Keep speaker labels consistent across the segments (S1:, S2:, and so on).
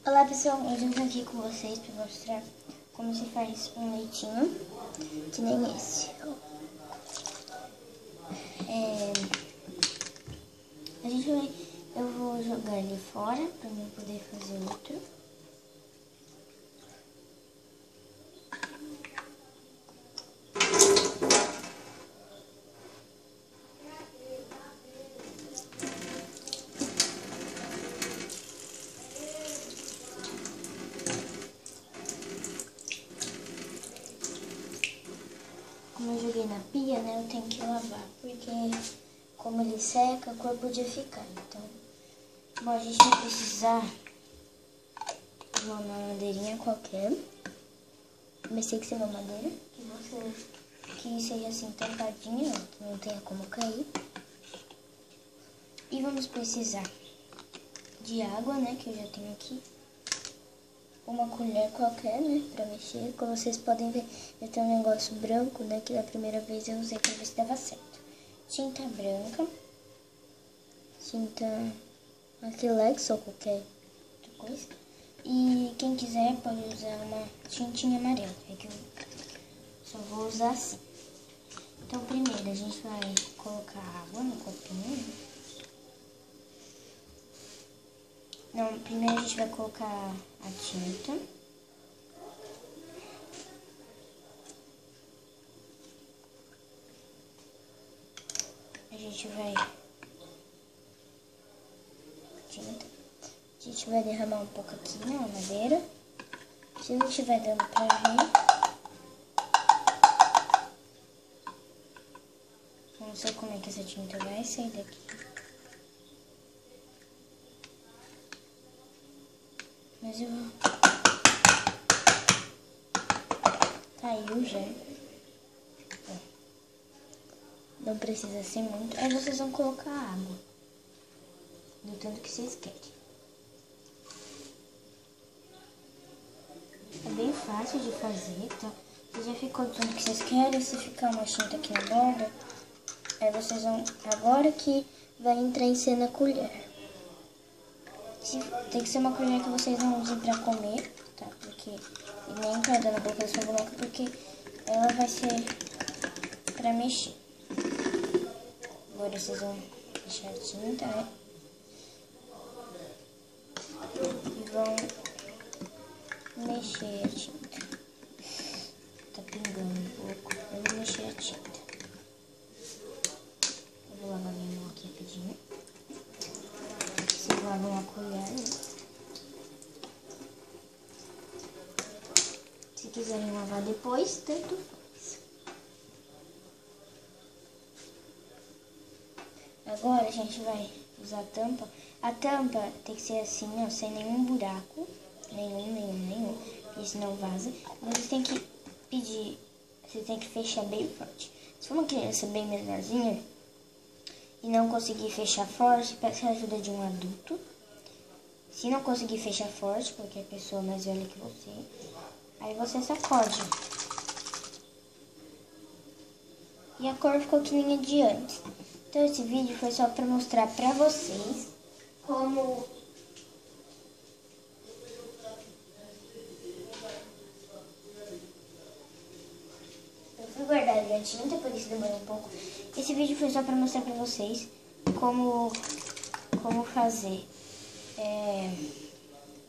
S1: Olá pessoal, hoje eu estou aqui com vocês para mostrar como se faz um leitinho, que nem esse. Eu vou jogar ele fora para eu poder fazer outro. Como eu joguei na pia, né, eu tenho que lavar, porque como ele seca, a cor podia ficar. Então, bom, a gente vai precisar de uma madeirinha qualquer. Mas tem que ser uma madeira que seja assim tampadinha, que não tenha como cair. E vamos precisar de água, né, que eu já tenho aqui. Uma colher qualquer, né, pra mexer. Como vocês podem ver, eu tenho um negócio branco, né, que da primeira vez eu usei pra ver se dava certo. Tinta branca, tinta acrylex ou qualquer outra coisa. E quem quiser pode usar uma tintinha amarela, é que eu só vou usar assim. Então primeiro a gente vai colocar água no copinho. Não, primeiro a gente vai colocar a tinta. A gente vai derramar um pouco aqui na madeira. Se não estiver dando pra ver, não sei como é que essa tinta vai sair daqui. Mas eu vou... Caiu já. Não precisa ser muito. Aí vocês vão colocar água. Do tanto que vocês querem. É bem fácil de fazer, tá? Se já ficou do tanto que vocês querem, se ficar uma tinta aqui na borda, aí vocês vão... Agora que vai entrar em cena a colher. Tem que ser uma colher que vocês não usem pra comer, tá? Porque... E nem pra dar na boca da sua boneca, porque ela vai ser pra mexer. Agora vocês vão deixar a tinta, né? E vão mexer a tinta. Tá pingando um pouco. Eu vou mexer a tinta. Eu vou lavar minha mão aqui rapidinho. Vocês lavam a colher, né? Se quiserem lavar depois, tanto faz. Agora a gente vai usar a tampa. A tampa tem que ser assim, ó, sem nenhum buraco. Nenhum. Porque senão vaza. Vocês têm que pedir, vocês têm que fechar bem forte. Se for uma criança bem menorzinha e não conseguir fechar forte, peça a ajuda de um adulto. Se não conseguir fechar forte, porque é a pessoa mais velha que você, aí você sacode. E a cor ficou que nem a de antes. Então esse vídeo foi só para mostrar para vocês como... Eu fui guardar a tinta, por isso demorou um pouco. Esse vídeo foi só para mostrar para vocês como fazer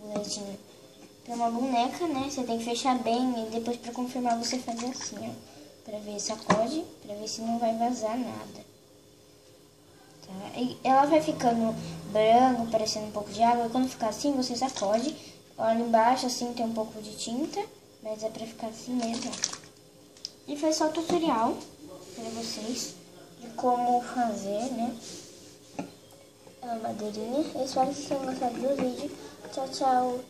S1: o leitinho para uma boneca, né? Você tem que fechar bem e depois para confirmar você faz assim, ó. Pra ver, sacode, pra ver se não vai vazar nada. Tá? E ela vai ficando branco, parecendo um pouco de água. E quando ficar assim, você sacode. Olha embaixo, assim, tem um pouco de tinta. Mas é pra ficar assim mesmo. E foi só o tutorial pra vocês de como fazer, né? A madeirinha. Eu espero que vocês tenham gostado do vídeo. Tchau, tchau.